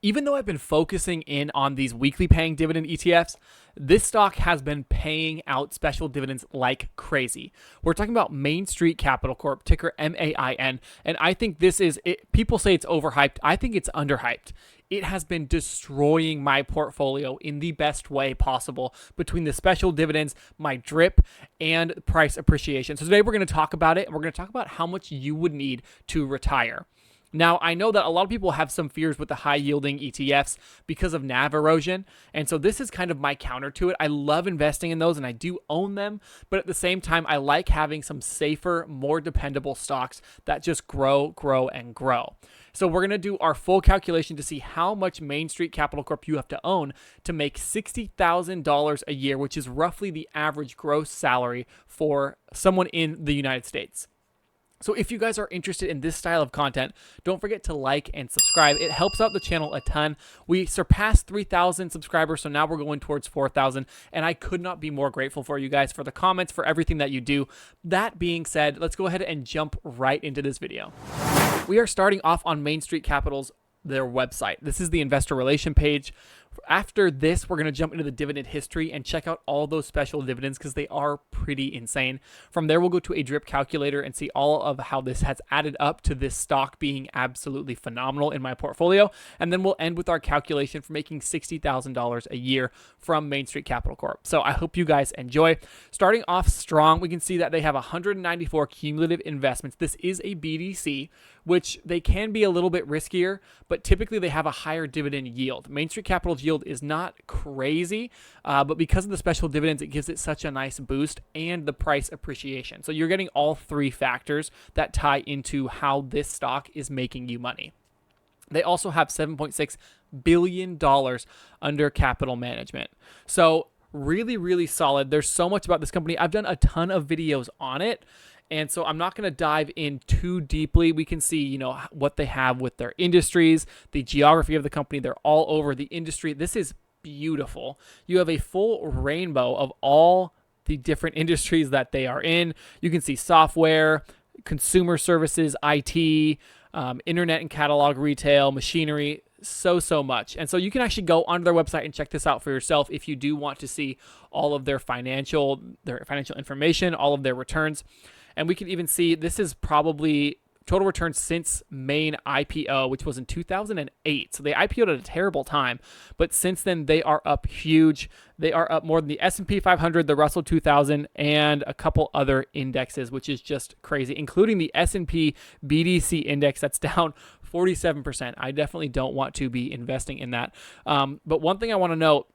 Even though I've been focusing in on these weekly paying dividend ETFs, this stock has been paying out special dividends like crazy. We're talking about Main Street Capital Corp, ticker MAIN, and I think this is it. People say it's overhyped. I think it's underhyped. It has been destroying my portfolio in the best way possible between the special dividends, my drip, and price appreciation. So today we're going to talk about it, and we're going to talk about how much you would need to retire. Now, I know that a lot of people have some fears with the high-yielding ETFs because of NAV erosion, and so this is kind of my counter to it. I love investing in those, and I do own them, but at the same time, I like having some safer, more dependable stocks that just grow, and grow. So we're going to do our full calculation to see how much Main Street Capital Corp you have to own to make $60,000 a year, which is roughly the average gross salary for someone in the United States. So if you guys are interested in this style of content, don't forget to like and subscribe. It helps out the channel a ton. We surpassed 3,000 subscribers, so now we're going towards 4,000, and I could not be more grateful for you guys, for the comments, for everything that you do. That being said, let's go ahead and jump right into this video. We are starting off on Main Street Capital's their website. This is the investor relation page. After this, we're going to jump into the dividend history and check out all those special dividends because they are pretty insane. From there, we'll go to a drip calculator and see all of how this has added up to this stock being absolutely phenomenal in my portfolio. And then we'll end with our calculation for making $60,000 a year from Main Street Capital Corp. So I hope you guys enjoy. Starting off strong, we can see that they have 194 cumulative investments. This is a BDC, which they can be a little bit riskier, but typically they have a higher dividend yield. Main Street Capital's yield is not crazy, but because of the special dividends, it gives it such a nice boost and the price appreciation. So you're getting all three factors that tie into how this stock is making you money. They also have $7.6 billion under capital management. So really, really solid. There's so much about this company. I've done a ton of videos on it, and so I'm not going to dive in too deeply. We can see, what they have with their industries, the geography of the company. They're all over the industry. This is beautiful. You have a full rainbow of all the different industries that they are in. You can see software, consumer services, IT, internet and catalog retail, machinery, so much. And so you can actually go onto their website and check this out for yourself if you do want to see all of their financial information, all of their returns. And we can even see this is probably total returns since main IPO, which was in 2008. So they IPO'd at a terrible time, but since then they are up huge. They are up more than the S&P 500, the Russell 2000, and a couple other indexes, which is just crazy, including the S&P BDC index that's down 47%. I definitely don't want to be investing in that. But one thing I want to note,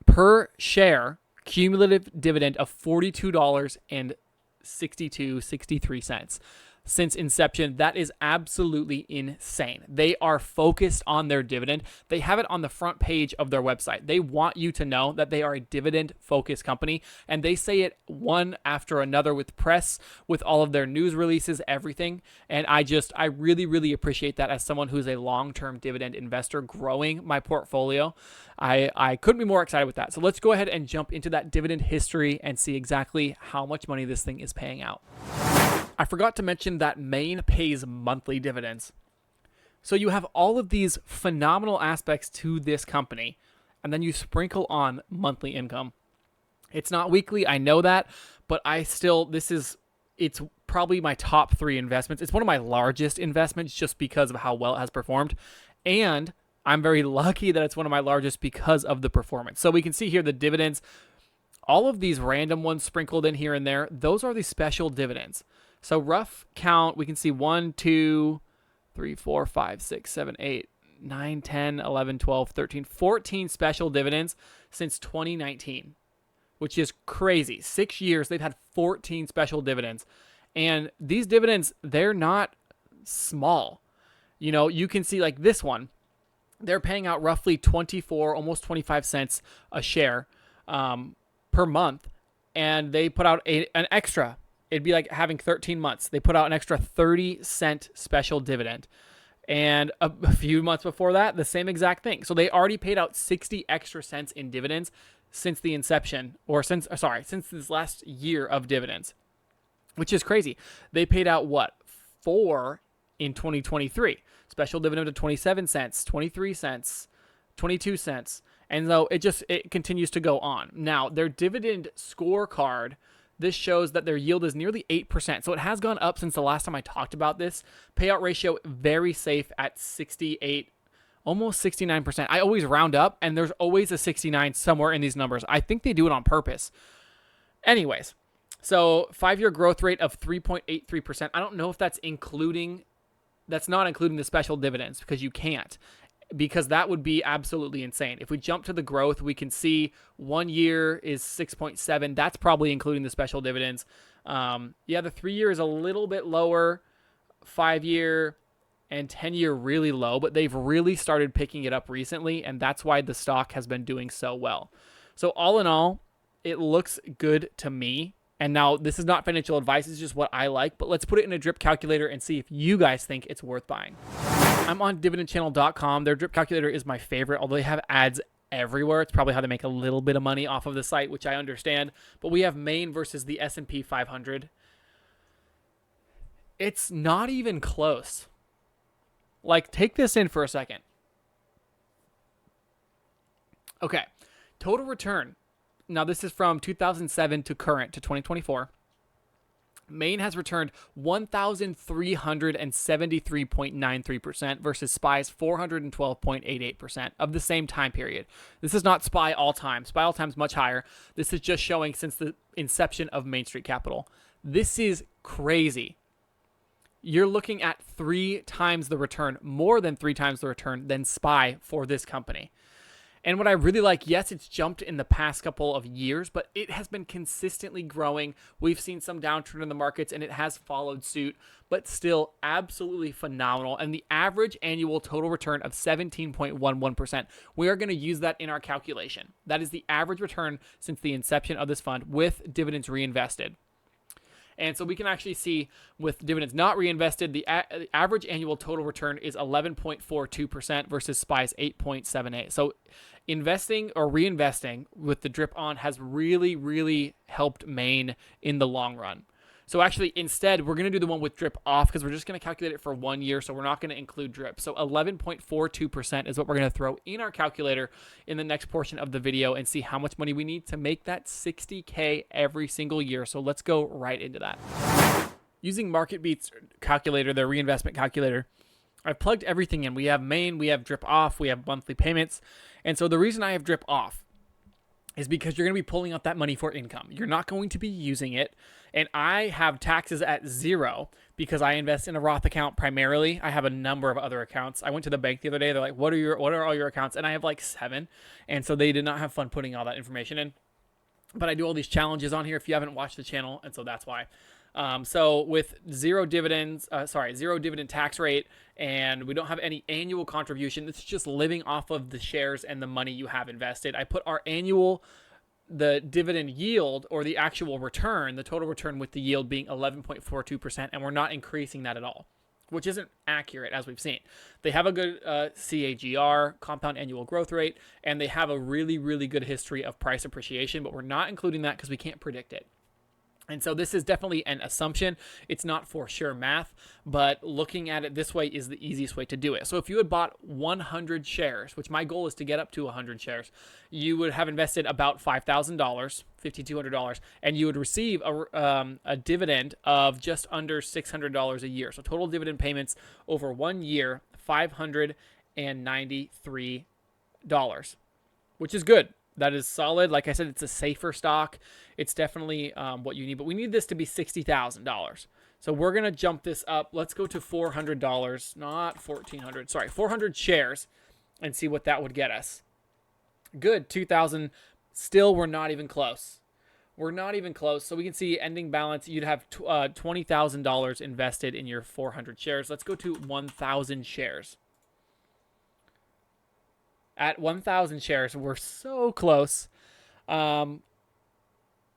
per share, cumulative dividend of $42.63 since inception. That is absolutely insane. They are focused on their dividend. They have it on the front page of their website. They want you to know that they are a dividend-focused company, and they say it one after another with press, with all of their news releases, everything. And I really, really appreciate that as someone who's a long-term dividend investor growing my portfolio. I couldn't be more excited with that. So let's go ahead and jump into that dividend history and see exactly how much money this thing is paying out. I forgot to mention that Main pays monthly dividends. So you have all of these phenomenal aspects to this company, and then you sprinkle on monthly income. It's not weekly, I know that, but it's probably my top 3 investments. It's one of my largest investments just because of how well it has performed, and I'm very lucky that it's one of my largest because of the performance. So we can see here the dividends, all of these random ones sprinkled in here and there, those are the special dividends. So rough count, we can see 1, 2, 3, 4, 5, 6, 7, 8, 9, 10, 11, 12, 13, 14 special dividends since 2019, which is crazy. 6 years, they've had 14 special dividends. And these dividends, they're not small. You can see like this one, they're paying out roughly 24, almost 25 cents a share per month. And they put out an extra. It'd be like having 13 months. They put out an extra 30-cent special dividend. And a few months before that, the same exact thing. So they already paid out 60 extra cents in dividends since the inception, or since this last year of dividends, which is crazy. They paid out 4 in 2023. special dividend of 27 cents, 23 cents, 22 cents. And so it continues to go on. Now, their dividend scorecard, this shows that their yield is nearly 8%. So it has gone up since the last time I talked about this. Payout ratio, very safe at 68, almost 69%. I always round up, and there's always a 69 somewhere in these numbers. I think they do it on purpose. Anyways, so 5-year growth rate of 3.83%. I don't know if that's not including the special dividends, because you can't, because that would be absolutely insane. If we jump to the growth, we can see 1 year is 6.7. That's probably including the special dividends. The 3-year is a little bit lower, 5-year and 10-year really low, but they've really started picking it up recently, and that's why the stock has been doing so well. So all in all, it looks good to me. And now this is not financial advice, it's just what I like, but let's put it in a drip calculator and see if you guys think it's worth buying. I'm on dividendchannel.com. Their drip calculator is my favorite, although they have ads everywhere. It's probably how they make a little bit of money off of the site, which I understand. But we have Maine versus the S&P 500. It's not even close. Like, take this in for a second. Okay, total return. Now, this is from 2007 to current to 2024. Maine has returned 1,373.93% versus SPY's 412.88% of the same time period. This is not SPY all time. SPY all time is much higher. This is just showing since the inception of Main Street Capital. This is crazy. You're looking at 3 times the return, more than 3 times the return than SPY for this company. And what I really like, yes, it's jumped in the past couple of years, but it has been consistently growing. We've seen some downturn in the markets, and it has followed suit, but still absolutely phenomenal. And the average annual total return of 17.11%. We are going to use that in our calculation. That is the average return since the inception of this fund with dividends reinvested. And so we can actually see with dividends not reinvested, the average annual total return is 11.42% versus SPY's 8.78. So investing or reinvesting with the drip on has really, really helped Maine in the long run. So actually, instead, we're going to do the one with drip off because we're just going to calculate it for 1 year, so we're not going to include drip. So 11.42% is what we're going to throw in our calculator in the next portion of the video and see how much money we need to make that $60K every single year. So let's go right into that. Using MarketBeat's calculator, their reinvestment calculator, I've plugged everything in. We have Maine, we have drip off, we have monthly payments. And so the reason I have drip off is because you're going to be pulling out that money for income. You're not going to be using it. And I have taxes at 0 because I invest in a Roth account primarily. I have a number of other accounts. I went to the bank the other day. They're like, what are all your accounts? And I have like 7. And so they did not have fun putting all that information in. But I do all these challenges on here if you haven't watched the channel. And so that's why. So with zero dividend tax rate, and we don't have any annual contribution. It's just living off of the shares and the money you have invested. I put our the dividend yield, or the actual return, the total return with the yield being 11.42%, and we're not increasing that at all, which isn't accurate as we've seen. They have a good CAGR, compound annual growth rate, and they have a really, really good history of price appreciation, but we're not including that because we can't predict it. And so this is definitely an assumption. It's not for sure math, but looking at it this way is the easiest way to do it. So if you had bought 100 shares, which my goal is to get up to 100 shares, you would have invested about $5,000, $5,200, and you would receive a dividend of just under $600 a year. So total dividend payments over 1 year, $593, which is good. That is solid. Like I said, it's a safer stock. It's definitely what you need, but we need this to be $60,000. So we're going to jump this up. Let's go to $400, not $1,400. Sorry, 400 shares and see what that would get us. Good, 2,000. Still, we're not even close. We're not even close. So we can see ending balance. You'd have $20,000 invested in your 400 shares. Let's go to 1,000 shares. At 1,000 shares, we're so close. We're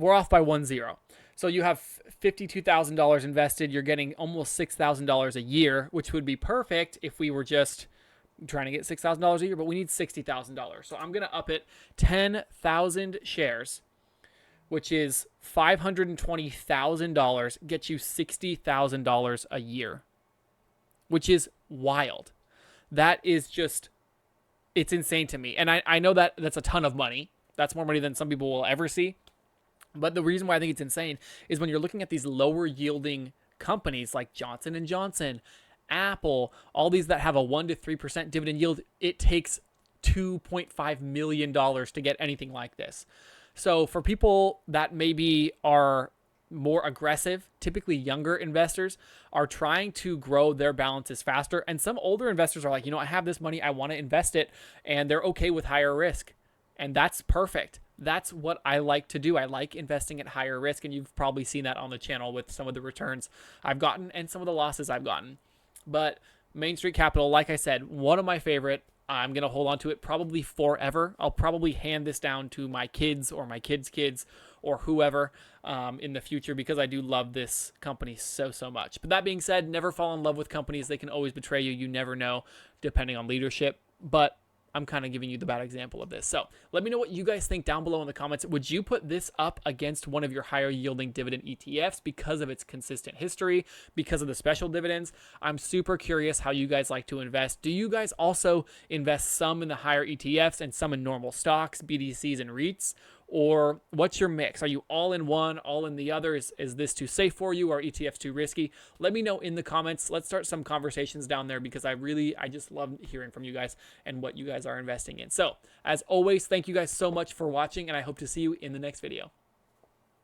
off by 1-0. So you have $52,000 invested. You're getting almost $6,000 a year, which would be perfect if we were just trying to get $6,000 a year, but we need $60,000. So I'm going to up it 10,000 shares, which is $520,000, get you $60,000 a year, which is wild. That is just, it's insane to me. And I know that that's a ton of money. That's more money than some people will ever see. But the reason why I think it's insane is when you're looking at these lower yielding companies like Johnson and Johnson, Apple, all these that have a 1 to 3% dividend yield, it takes $2.5 million to get anything like this. So for people that maybe are more aggressive, typically younger investors are trying to grow their balances faster. And some older investors are like, I have this money, I want to invest it, and they're okay with higher risk. And that's perfect. That's what I like to do. I like investing at higher risk, and you've probably seen that on the channel with some of the returns I've gotten and some of the losses I've gotten. But Main Street Capital, like I said, one of my favorite. I'm going to hold on to it probably forever. I'll probably hand this down to my kids or my kids' kids or whoever in the future because I do love this company so much. But that being said, never fall in love with companies. They can always betray you. You never know, depending on leadership. But I'm kind of giving you the bad example of this. So let me know what you guys think down below in the comments. Would you put this up against one of your higher yielding dividend ETFs because of its consistent history, because of the special dividends? I'm super curious how you guys like to invest. Do you guys also invest some in the higher ETFs and some in normal stocks, BDCs, and REITs? Or what's your mix? Are you all in one, all in the other? Is this too safe for you? Or ETFs too risky? Let me know in the comments. Let's start some conversations down there because I just love hearing from you guys and what you guys are investing in. So as always, thank you guys so much for watching, and I hope to see you in the next video.